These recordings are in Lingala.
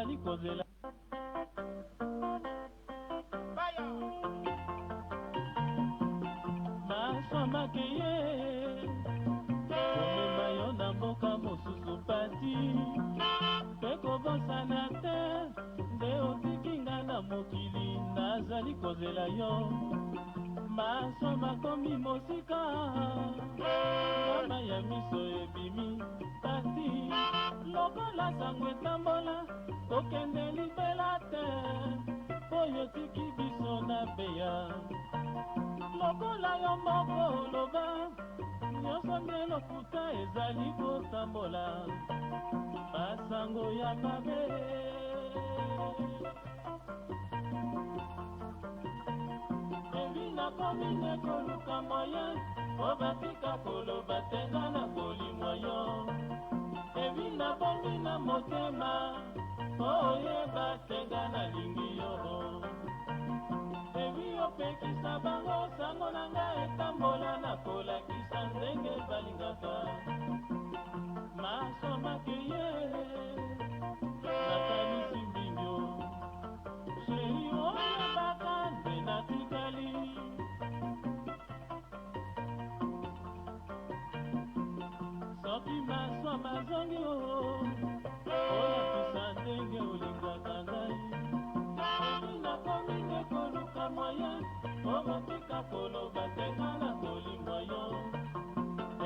nazali kozela naswamake ye komema yo na mboka mosusu pati mpe kobosana te nde otikinga na mokili nazali kozela yo maso makomi mosika ngama ya miso ebimi pati lokola sango etambola kokende libela te oyo tiki biso na beya lokola yo moko oloba nyonso nde lokuta ezali kotambola basango ya mabe evi nakomi nde koluka moye po batika koloba tenga na kolimwa yo evi nabongi na motema po oyeba tenga nalingi yo evi opekisa bango sango na ngai etambola na kolakisa ndenge balingaka masomaki ye nakanisi mbingo sheri oyebaka nde natikali soki maswa mazongi oyakisa ndenge olingaka ngai evi nakomi nde koluka moye okotika koloba tenga na kolimwa yo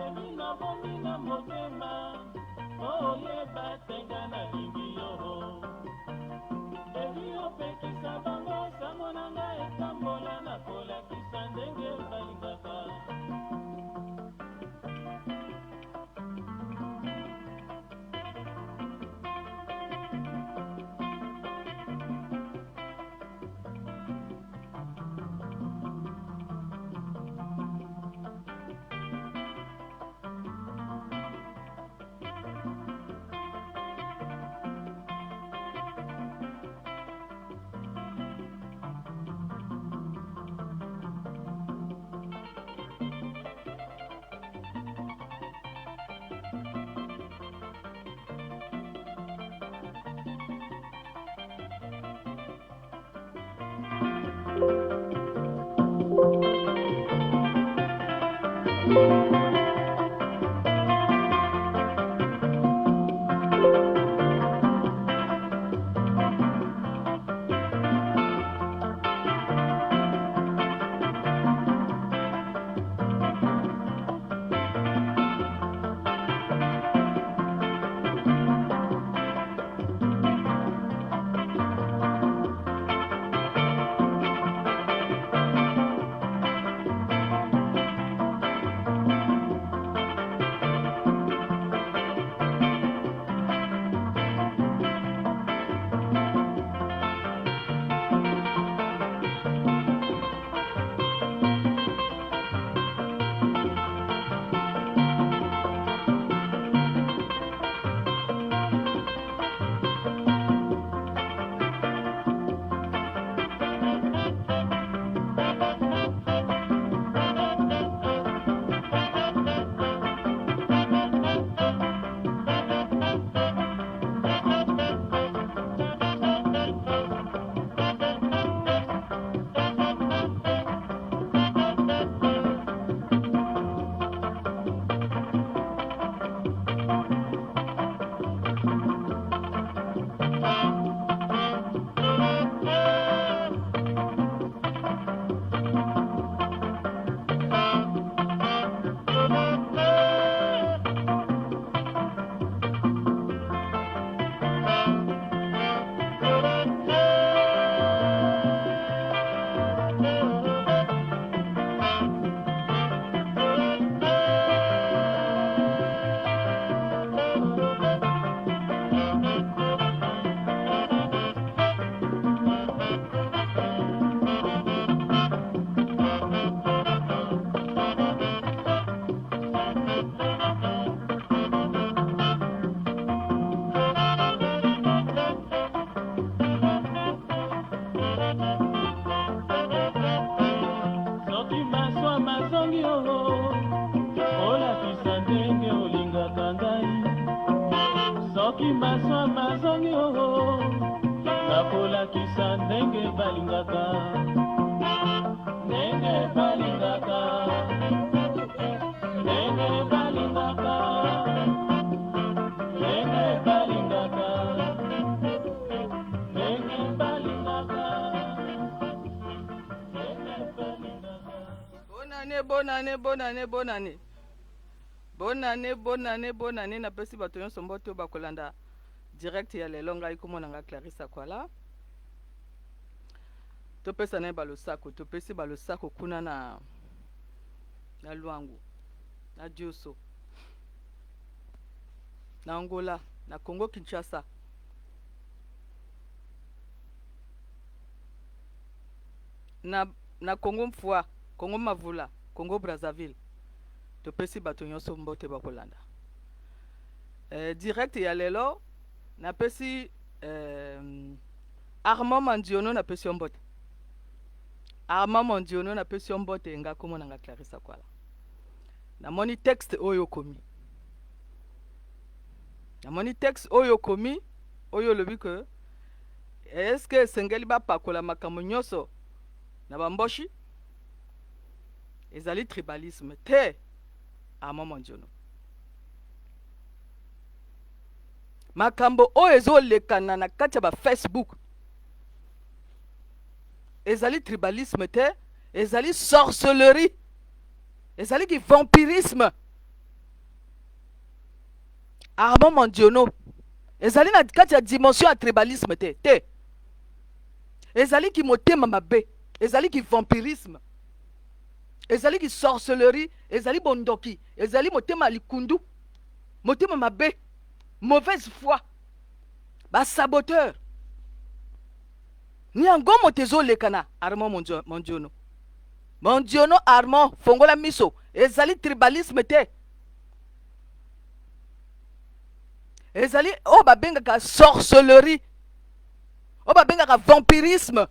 evi nabomi na motema oyeba tenga nalingi yo evi opekisa bango sango na ngai etambola na kolakisa ndenge balingaka bakolakisa ndenge balingaka ndenge balingaka ndenge balingaka ndenge balingaka ndenge balingaka ndenge balingaka. Bonne année na pesi bato nyonso mbote bakolanda direct ya lelo ngai komona nga Clarissa Kwala. Topesa na balosako, topesi balosako kuna na Luangu, na Dioso, na Angola, na Congo Kinshasa. Na Congo Mfwa, Congo Mavula, Congo Brazzaville. Topesi bato nyonso mbote bakolanda. Direct ya lelo na pesi Armand Mandiono na pesi mbote. Armand Mandiono na pesi mbote nga komona nga Clarissa Kwala. Na moni texte oyo komi. Na moni texte oyo komi oyo lobi que est-ce que sengeli ba pakola makambo nyonso na bamboshi ezali tribalisme te Armand Mandiono. Makambo oyo ezolekana na kati ya ba Facebook ezali tribalisme te, ezali sorcellerie, ezali ki vampirisme. Armand Mandiono ezali na kati ya dimension ya tribalisme te. Ezali ki motema mabe, ezali ki vampirisme, ezali ki sorcellerie, ezali bondoki, ezali motema likundu, motema mabe, mauvaise foi, ba saboteur. Ni yango motezo lekana Armand Mandiono. Mandiono Armand fongola miso ezali tribalisme te. Ezali o babengaka sorcellerie, o babengaka vampirisme,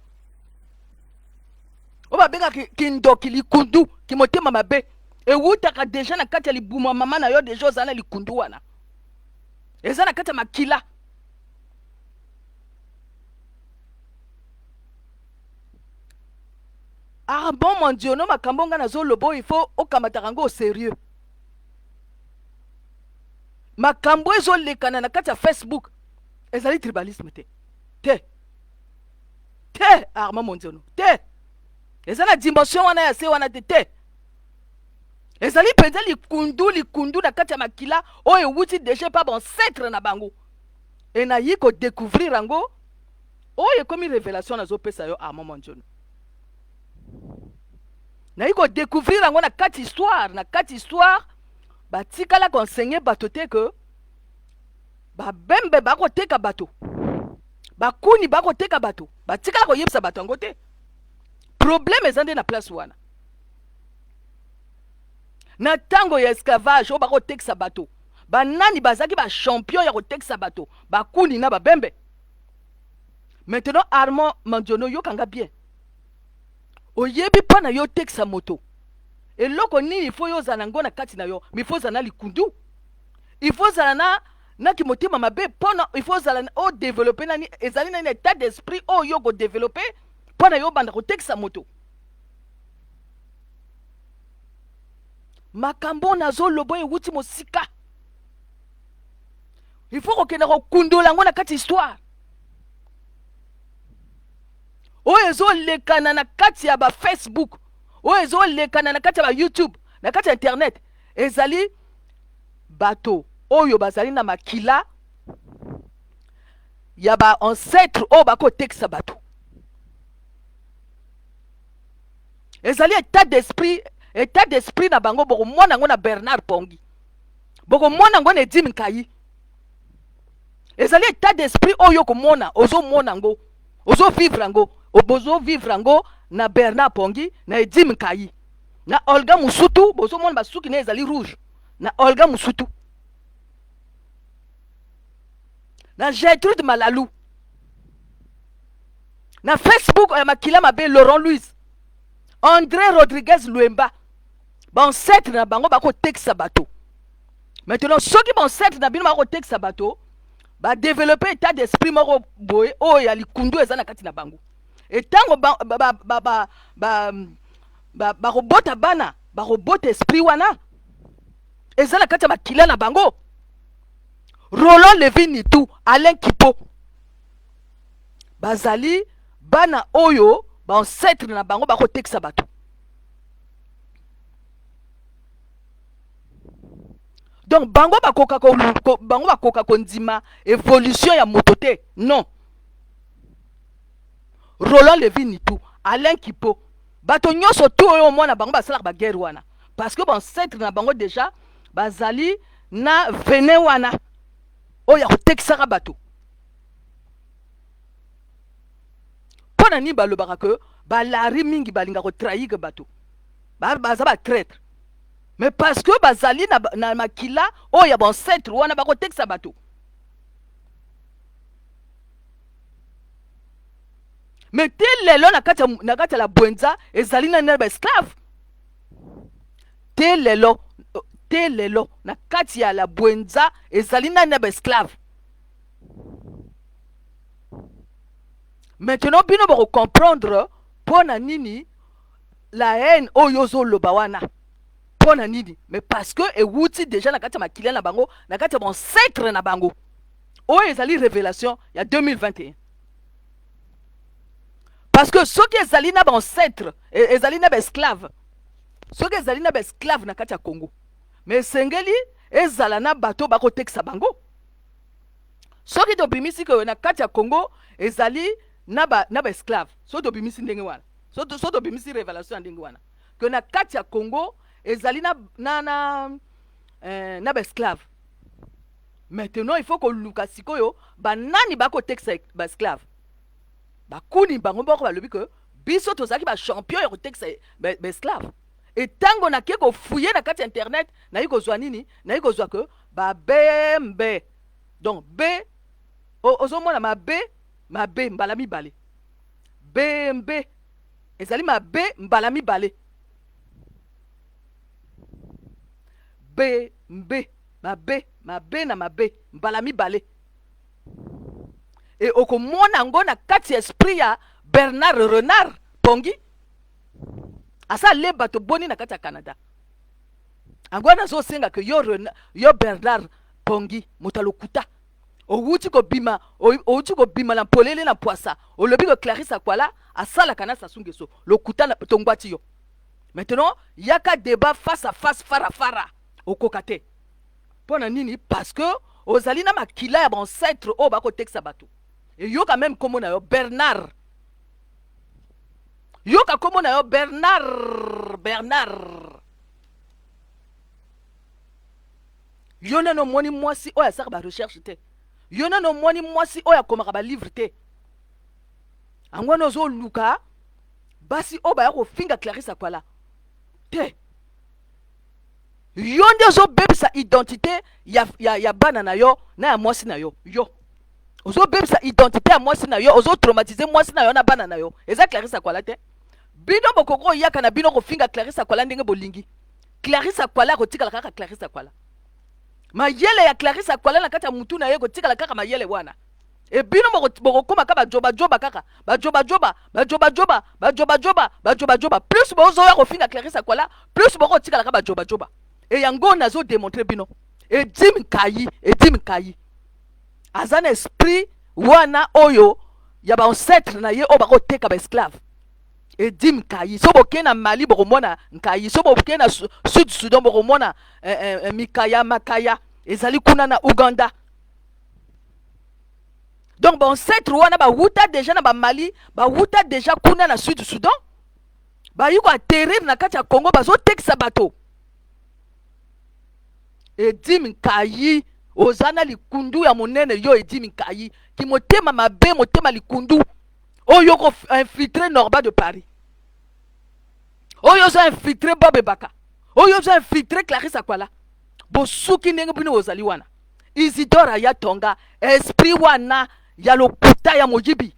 o babengaka kindoki likundu kimotema mabe. Ewutaka deja na kati ya libuma mama na yo deja ozana likundu wana. Ezana kati ya makila. Armand Mandiono makambo nga nazo lobo il faut okamata ngo au sérieux. Makambo ezo lekana na kati ya Facebook ezali tribalisme te Armand Mandiono te. Ezana dimension wana ya se wana te. Ezali penza likundu na kati ya makila oyo wuti déjà pas bon ancêtre na bango. Et na yiko découvrir ngo oyo comme révélation nazo pesa yo Armand Mandiono. Na yiko découvrir ngo na kati histoire batikala konsenye bato te que babembe bako teka bato, bakuni bako teka bato, batikala koyebisa bato ngo te. Problème ezande na place wana. Na tango ya esclavage o bako tekisa bato, banani bazaki ba champion ya kotekisa bato, bakuni na babembe. Maintenant Armand Mandiono yo kanga bien. Oyebi pa na yo tekisa moto. Eloko nini il faut yo zana ngo na kati na yo, mi faut zana likundu. Il faut zana na ki motema mabe pona, il faut zana o développer nani ezali na état d'esprit o yo go développer pona yo banda ko tekisa moto. Makambo nazo lobo ewuti mosika. Il faut kokenda ko kundola ngo na kati histoire. Oyo ezo lekana na kati ya ba Facebook, oyo ezo lekana na kati ya ba YouTube, na kati ya internet, ezali bato oyo bazali na makila ya ba ancêtre o bako tekisa bato. Ezali état d'esprit na bango boko mona ngo na Bernard Pongi, boko mona ngo na Edim Nkayi. Ezali état d'esprit oyo ko mona ozo mona ngo ozo vivre ngo obozo vivre ngo na Bernard Pongi na Edim Nkayi na Olga Musutu bozo mona basuki na ezali rouge na Olga Musutu na Gertrude Malalou na Facebook ya makila mabe Laurent Louis André Rodriguez Luemba bon set na bango bako tekisa bato. Maintenant soki bon set na bino bako tekisa bato développer état d'esprit moko boye oyo ya likundu eza na kati na bango etango barobota bana barobota esprit wana eza na kati ya bakila na bango. Roland Levi Nitu, Alain Kipo bazali bana oyo ancêtre na bango bakotekisa bato. Donc bango bakoka kondima évolution ya moto te. Non. Roland Levi Nitu, Alain Kipo bato nyonso tu oyo mwana bango basalaka baguerre wana parce que ancêtre na bango déjà bazali na venin wana oyo ya kotekisaka bato. Pona ni balobaka ke balari mingi balinga kotrahir bato baza batraître mais parce que bazali na makila oyo ya bancêtre wana bakotekisa bato. Mais te lelo na kati ya la bwenza ezali na baesclave. Te lelo na kati ya la bwenza ezali na baesclave. Maintenant bino bako comprendre pona nini la haine oyo zoloba wana. Pona nini? Mais parce que ewuti déjà na kati ya makila na bango, na kati ya ancêtre na bango. Oyo ezali révélation ya 2021. Parce que ceux qui ezali na ancêtre ezali na esclave. Ceux qui ezali na esclave na kati ya Congo. Mais sengeli ezala na bato bakotekisa bango. Ceux qui tobimisi que na kati ya Congo ezali na esclave. Ceux tobimisi ndenge wana. Ceux tobimisi révélation ndenge wana. Que na kati ya Congo ezali na esclave. Maintenant il faut que luka sikoyo banani bakotekisa esclave. Bakuni bango boko balobi que biso tozaki ba champion ya kotekisa esclave. Et tango na keko fouiller na kati internet na yiko zwa nini na yiko zwa que ba bembe. Donc B ozomona ma B mbala mibale. Bembe ezali ma B mbala mibale. Bembe ma B na ma B mbala mibale. Et okomona ngo na kati esprit ya Bernard Renard Pongi asa le bato boni na kati ya Canada. Angwana zo senga que yo Bernard Pongi mutalokuta outi ko bima na polele na poisa olobi ko Clarisse Akwala asala kana sasungeso lokuta na tongwati yo. Maintenant yaka débat face à face fara okokate. Pona nini? Parce que ozali na makila ya ancêtre o bako teksa bato. Et yoka même comme on a Bernard. Yoka comme on a Bernard. Yona no moni mwasi oya saka ba recherche te. Yona no moni mwasi oya komaka ba livre te. Angwana zo luka basi oba ya ko finga Clarisse Akwala. Te. Yonde zo bebisa identité ya bana na yo na ya mwasi na yo. Yo. Ozo bebisa identité ya mwasi na yo, ozo traumatiser mwasi na yo na bana na yo. Eza Clarisse Akwala te. Bino bokoko yaka na bino ko finga Clarisse Akwala ndenge bolingi. Clarisse Akwala ko tikala kaka Clarisse Akwala. Mayele ya Clarisse Akwala na kati ya mutu na ye ko tikala kaka mayele wana. E bino bokokoma ka bajoba kaka. Bajoba. Plus bozo ya ko finga Clarisse Akwala, plus boko tikala ka bajoba. E yango nazo démontrer bino. E dim kayi. Azana esprit wana oyo ya ba ancêtre na ye o bako teka ba esclave. Et dim kayi so bokena Mali bokomona nkayi so bokena Sud Sudan bokomona Mikaya Makaya ezali kuna na Uganda. Donc ba ancêtre wana ba wuta déjà na ba Mali ba wuta déjà kuna na Sud Sudan ba yiko atterrir na kati ya Congo bazo tekisa bato. Et dim kayi ozana likundu ya monene yo edimi kayi ki motema mabe motema likundu oyo ko infiltrer Norba de Paris, oyo zo infiltrer Bob Baka, oyo zo infiltrer Clarisse Akwala. Bosuki ndenge bino ozali wana Isidore ya tonga esprit wana ya lokuta ya mojibi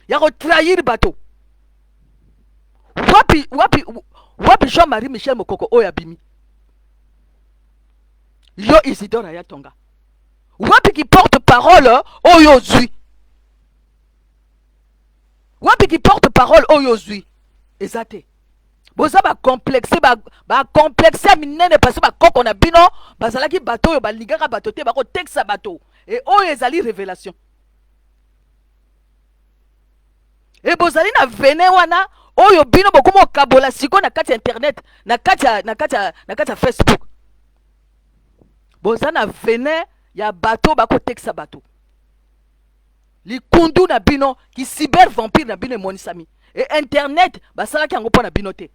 ya ko trahir bato. Wapi Jean-Marie Michel Mokoko oya bimi yo Isidore ya tonga wapi qui porte parole oyo zui, wapi qui porte parole oyo zui ezate boza ba complexe minene parce ba koko na bino bazalaki bato oyo balingaka bato te bako teksa bato et oyo ezali révélation et bozali na vene wana oyo bino bokomo kabola siko na kati internet na kati Facebook boza na vene ya bato bako teksa bato likundu na bino ki cyber vampire na bino emonisami et internet basalaki yango mpo na bino te.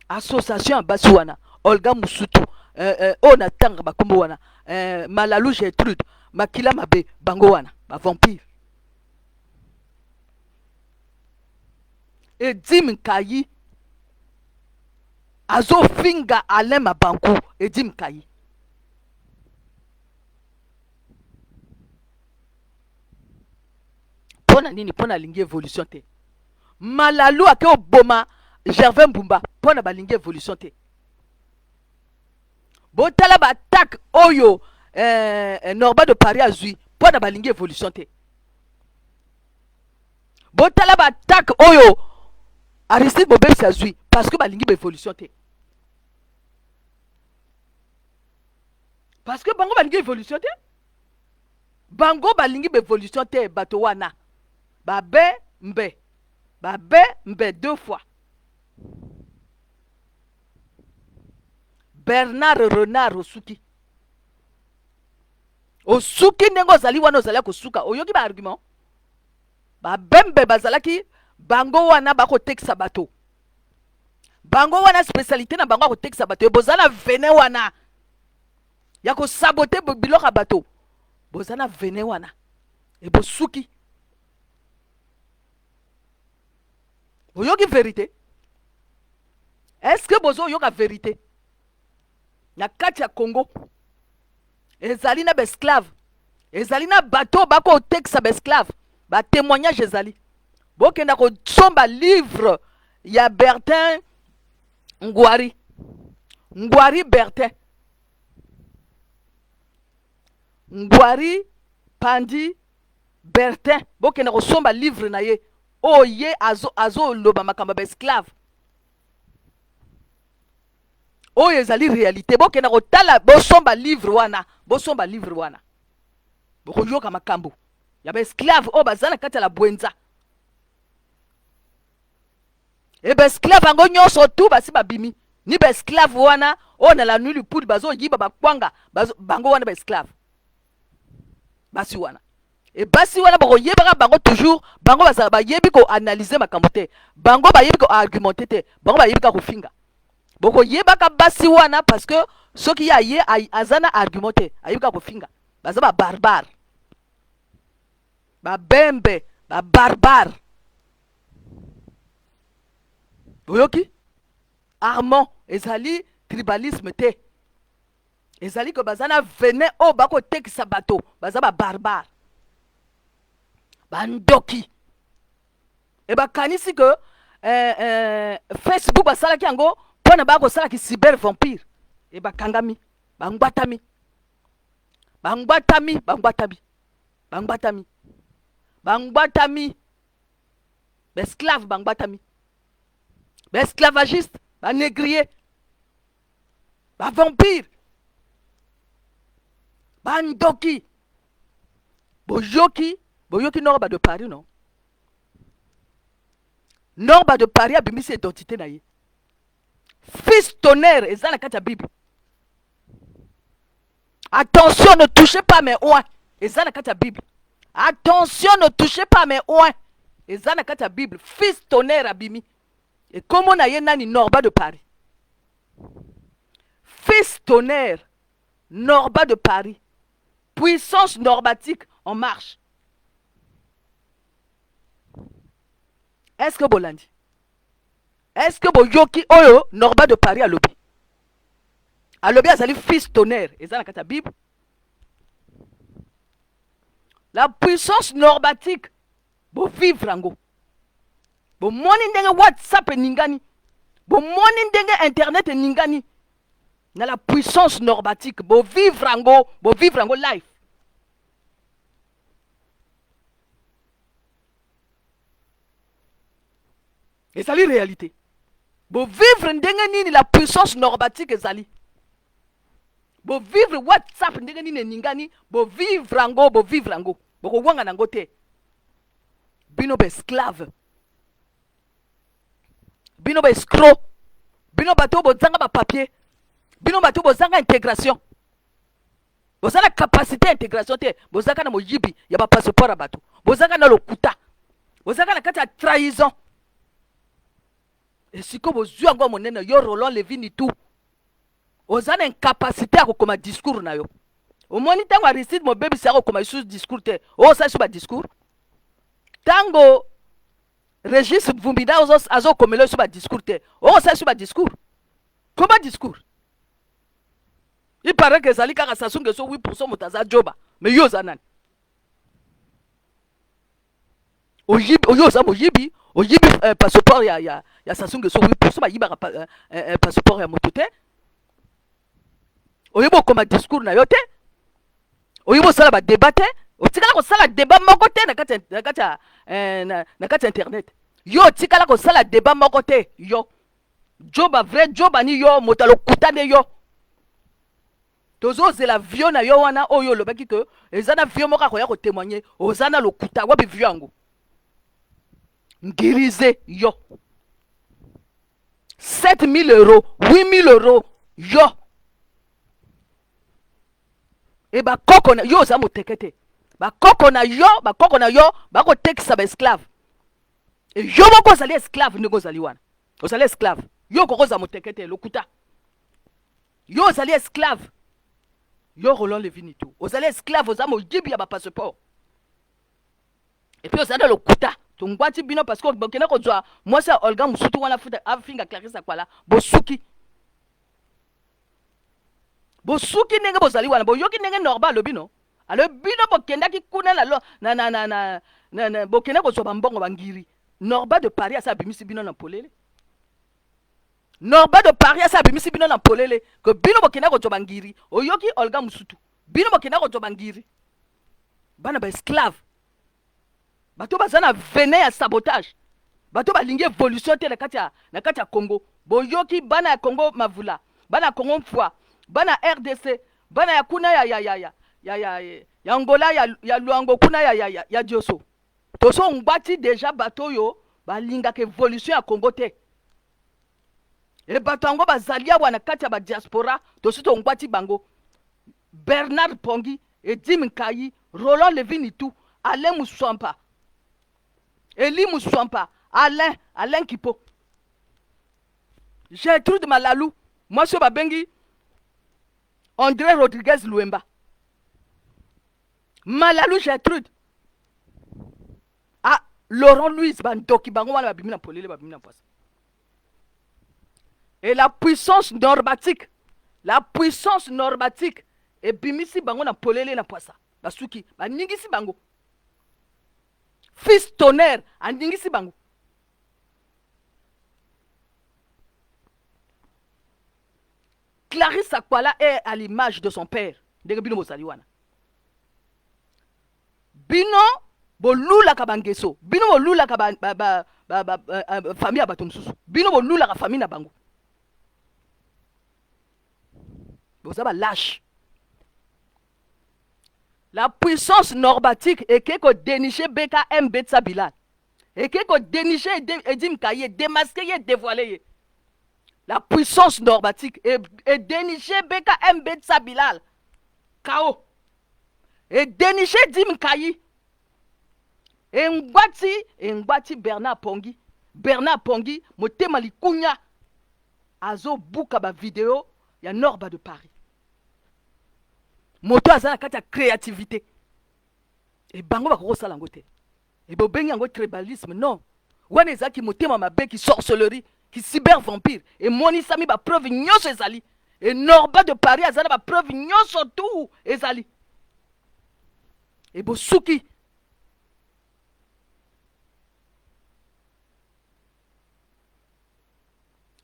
Association basi wana Olga Musutu ona tanga bakombo wana Malalu Gertrude Makila Mabe bango wana ba vampire Edim Kayi azo finga Alain Mabanku Edim Kayi pona nini pona lingi évolution te. Malalu ake oboma Gervais Mbumba pona balingi évolution te. Botala ba attaque oyo Norba de Paris azui pona balingi évolution te. Botala ba attaque oyo Aristide Bobebsi azui parce que balingi évolution te. Parce que bango balingi évolution te. Bango balingi évolution te bato wana. Babe mbe deux fois. Bernard Renard Osuki nengo zali wana ozali kosuka oyoki ba argument ba bembe bazalaki bango wana bako teksa bato bango wana spécialité na bango ko teksa bato bozana vene wana ya ko saboter biloko bato bozana vene wana e bosuki oyoki vérité. Est-ce que bozo yoka vérité na kati ya Congo ezali na esclave ezali na bato bako teksa esclave ba témoignage ezali bokenda ko somba livre ya Bertin Ngwari Bertin Ngwari Pandi Bertin bokenda ko somba livre na ye oye azo loba makamba ba esclave oyo ezali réalité bokenda kotala bosomba livre wana bokoyoka makambo ya ba esclave oyo baza na kati ya la bwenza e ba esclave yango nyonso tu basi babimi ni ba esclave wana oyo na la nuit lipudi bazoyiba bakwanga bango wana ba esclave basi wana e basi wana bokoyebaka bango toujours bango bazala bayebi koanalyse makambo te bango bayebi koargumente te bango bayebi ka kofinga boko yebaka basi wana parce que soki ya ye azana argumenté ayibika kofinga baza ba barbare ba bembe ba barbare boyoki Armand ezali tribalisme te ezali ko bazana vene o bako tekisa bato baza ba barbare bandoki e bakanisi que Facebook basalaki yango pona bako sala ki cyber vampire e bakangami bangbatami esclave bangbatami esclavagiste négrier vampire bandoki boyoki Norba de Paris non Norba de Paris abimisi identité na ye fils tonnerre et ça la kati ya Bible. Attention, ne touchez pas mes oins. Et ça la kati ya Bible. Attention, ne touchez pas mes oins. Et ça la kati ya Bible. Fils tonnerre abimi. Et comment na ye nani Norba de Paris. Fils tonnerre Norba de Paris. Puissance normatique en marche. Est-ce que Bolandi? Est-ce que boyoki oyo Norba de Paris alobi? Alobi azali fils tonnerre. Et ça la kata Bible. La puissance normatique. Bo vivre ango. Bo moni ndenge WhatsApp ningani. Bo moni ndenge internet ningani. na la puissance normatique bo vivre yango life. Ezali réalité. Bo vivre ndenge nini la puissance normatique ezali. Bo vivre WhatsApp ndenge nini ningani, bo vivre yango, boko wanga nango te. Bino ba esclave. Bino ba escroc. Bino bato bozanga ba papier. Bino bato bozanga intégration. Bozanga capacité intégration te. Bozanga na moyibi ya ba passeport a bato. Bozanga na lokuta. Bozanga na kati ya trahison. Et si comme bozwi yango monene yo Roland Levini tout. Ozana incapacité à kokoma discours na yo. Omoni tango Aristide mo baby sa kokoma sous discours te. O sa sous ba discours. Tango Régis Vumbida azo komelo sous ba discours te. O sa sous ba discours. Comment discours? Il paraît que Zali kaka Sassou Nguesso 8% motaza joba. Mais yo zanan. Oyibi passeport ya Sassou Nguesso 8% ba yiba passeport ya moto te. Oyibo koma discours na yo te. Oyibo sala ba débat te. Otikala ko sala débat moko te na kati internet. Yo tikala ko sala débat moko te yo. Joba vrai joba ni yo motalo kutane yo. Tozo zela vio na yo wana oyo lobaki que ezana vio moka ko ya ko témoigner ozana lokuta wabi vio yango. Ngirize yo. 7 000 euros, 8 000 euros yo. Et ba koko na yo za motekete. Ba koko na yo, ba ko tekisa ba esclave. Et yo moko zali esclave nego zali wana. Ozali esclave. Yo koko za motekete lokuta. Yo zali esclave. Yo Roland Levini tout. Ozali esclave oza moyibi ya ba passeport. Et puis ozali lokuta. Tungwati bino parce que bokena ko zwa moi ça Olga Musutu wana futa afinga Clarisse Akwala bosuki. Bosuki ndenge bozali wana boyoki ndenge normal lobino. Alors bino bokenda ki kuna na bokena ko zwa bambongo bangiri. Norba de Paris asa bimisi bino na polele. Norba de Paris asa bimisi bino na polele que bino bokena ko zwa bangiri. Oyoki Olga Musutu. Bino bokena ko zwa bangiri. Bana ba esclave. Bato bazana venin ya sabotage. Bato balingi évolution te na kati ya Congo. Boyoki bana ya Congo mavula. Bana Congo mfwa. Bana RDC. Bana ya kuna ya Angola ya Luango kuna ya Dioso. Toso ngwati déjà bato yo balinga ke évolution ya Congo te. E bato yango bazalia wana kati ya ba diaspora toso to ngwati bango. Bernard Pongi, Edim Nkayi, Roland Levini tout, Alain Moussouampa. Eli Moussouampa, Alain Kipo. Gertrude Malalou, moi je babengi André Rodriguez Luemba. Malalou Gertrude. Ah, Laurent Louis Bandoki bango wana babimina polele babimina poisa. Et la puissance normatique et bimisi bango na polele na poisa. Basuki, baningisi bango. Fils tonnerre, andingisi bango. Clarisse Akwala est à l'image de son père. Ndenge bino bozali wana. Bino bolula ka bangeso. Bino bolula ka famille ya bato mususu. Bino bolula ka famille na bango. Boza ba lâche. La puissance normatique est que dénicher BKM Betsa Bilal. Et que dénicher Edim Kaye, démasquer, dévoiler. La puissance normatique est dénicher BKM Betsa Bilal. K.O. Et dénicher Edim Kaye. Et Ngwati Bernard Pongi. Bernard Pongi, motema likunya. Azo buka ba vidéo, ya Norba de Paris. Moto azana kati ya créativité. Et bango bakoko sala ngo te. Et bobengi yango tribalisme non. Wana ezaki motema mabe ki sorcellerie, ki cyber vampire. Et moni sami ba preuve nyonso ezali. Et Norba de Paris azana ba preuve nyonso tout ezali. Et bosuki.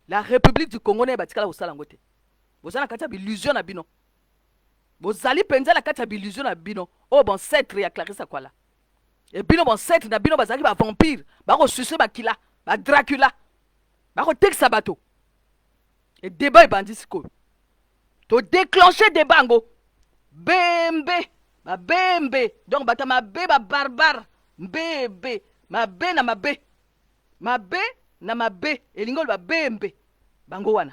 La République du Congo n'est batikala osala ngo te. bozala kati ya illusion na bino bozali penza na kati ya illusion na bino o bon ancêtre ya Clarisse Akwala et bino bon ancêtre na bino bazali ba vampire bako sucer bakila ba Dracula bako tekisa bato et débat ebandi sikoyo to déclencher débat ngo bembe ba bembe donc bata mabe ba barbare mbebe mabe na mabe mabe na mabe elingo ba bembe bango wana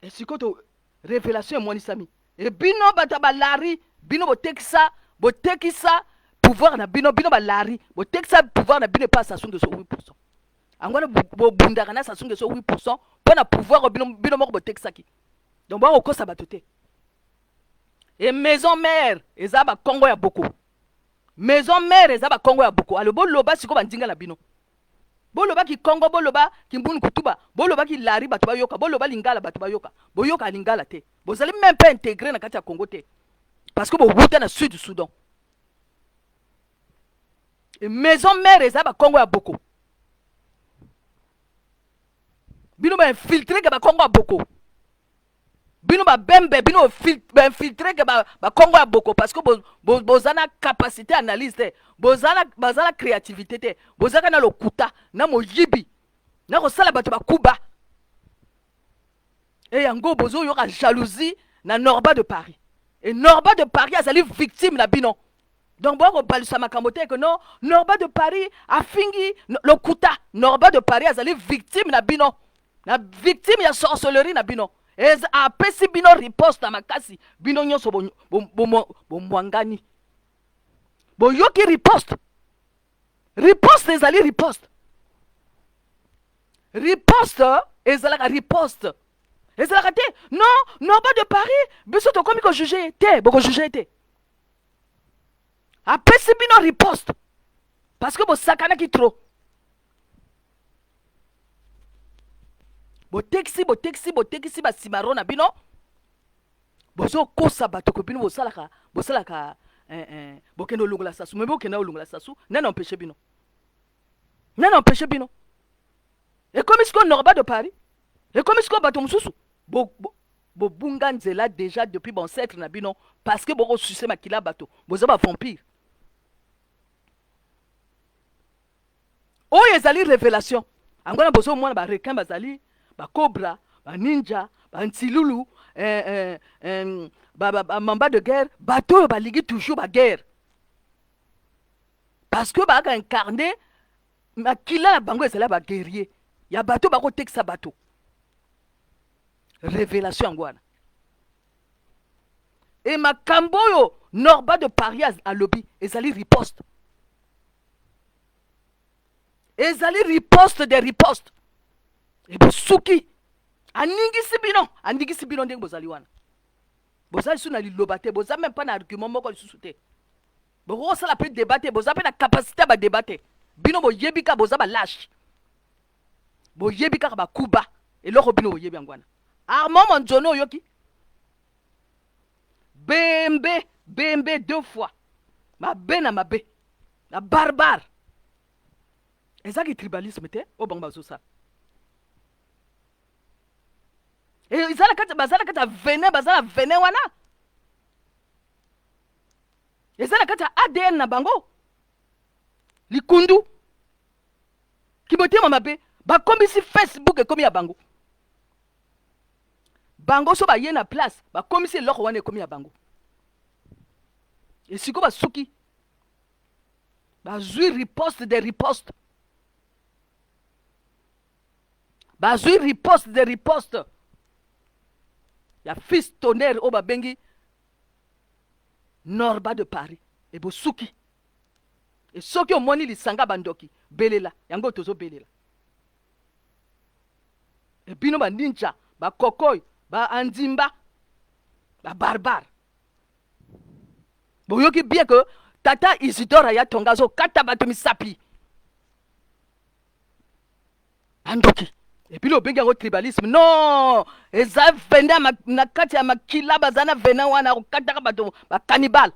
et sikoyo to révélation emoni sami et bino bata balari bino botekisa pouvoir na bino balari botekisa pouvoir na bino pas sasunge so 8%. Angwana bobundaka na sasunge so 8% pona pouvoir bino moko botekisaki donc ba okosa bato te et maison mère eza ba Congo ya boko maison mère eza ba Congo ya boko alo boloba siko bandinga na bino boloba ki Congo boloba ki mbunu kutuba boloba ki lari bato bayoka boloba lingala bato bayoka boyoka lingala te bozali même pas intégré na kati ya Congo te parce que bo wuta na sud du Soudan et maison mère eza ba Congo ya boko bino ba infiltré ke ba Congo ya boko bino ba bembe bino ba infiltré ke ba Congo ya boko parce que bozana capacité analyse te bozana créativité te bozaka na lokuta na moyibi na kosala bato bakuba et yango bozo yoka jalousie na Norba de Paris et Norba de Paris azali victime na bino donc bon balisa makambo te que non Norba de Paris afingi lokuta Norba de Paris azali victime na bino na victime ya sorcellerie na bino apesi bino riposte makasi bino nyonso bomwangani boyoki riposte ezali riposte ezalaka riposte ezalaka te non Norba de Paris biso tokomi kojuge te bokojuge te apesi bino riposte parce que bosakanaki trop botekisi basimaro na bino bozokosa bato ko bino bosalaka bokende olongola sasu me bokende olongola sasu nani empêche bino ekomi siko Norba de Paris ekomi siko bato mosusu bobunga nzela déjà depuis bon ancêtre na bino parce que bokosuse makila bato boza ba vampire oyo ezali révélation angwana bozomona barequin bazali cobra, ninja, ntilulu, mamba de guerre, bateau baligi toujours ba guerre. Parce que ba incarné makila la bango ezala ba guerrier. Ya bateau ba ko tekisa bateau. Révélation ngwana. Et makambo yo Norba de Paris à lobby ezali riposte. Ezali riposte de riposte. Et bosuki aningisi bino ndenge bozali wana bozali su na liloba te boza même pas na argument moko lisusu te bokosala pe débat boza pe na capacité ba débat bino boyebika boza ba lâche boyebika ka bakuba eloko bino boyebi ngwana Armand Monjono yoki bembe 2 fois mabe na barbare ezaki tribalisme te o bango bazosa et bazala kata venin wana ezala kata ADN na bango likundu kibotema mabe bakombisi Facebook ekomi ya bango so baye na place bakombisi eloko wana ekomi ya bango esiko basuki bazwi riposte de riposte ya fils tonnerre o babengi Norba de Paris et bosuki et soki omoni lisanga bandoki belela yango tozo belela et bino ba ninja ba kokoy ba andimba ba barbare boyoki bien que tata Isidore ya tongazo kata bato misapi andoki et puis le bengi yango tribalisme non eza venda na kati ya makila bazana vena wana kokataka bato ba cannibal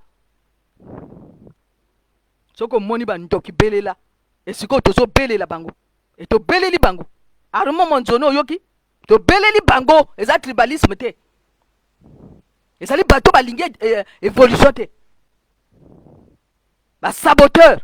soko moni bandoki belela esiko tozo belela bango et to beleli bango Armand Monjono yoki tobeleli bango eza tribalisme te ezali bato balingi évolution te basaboteur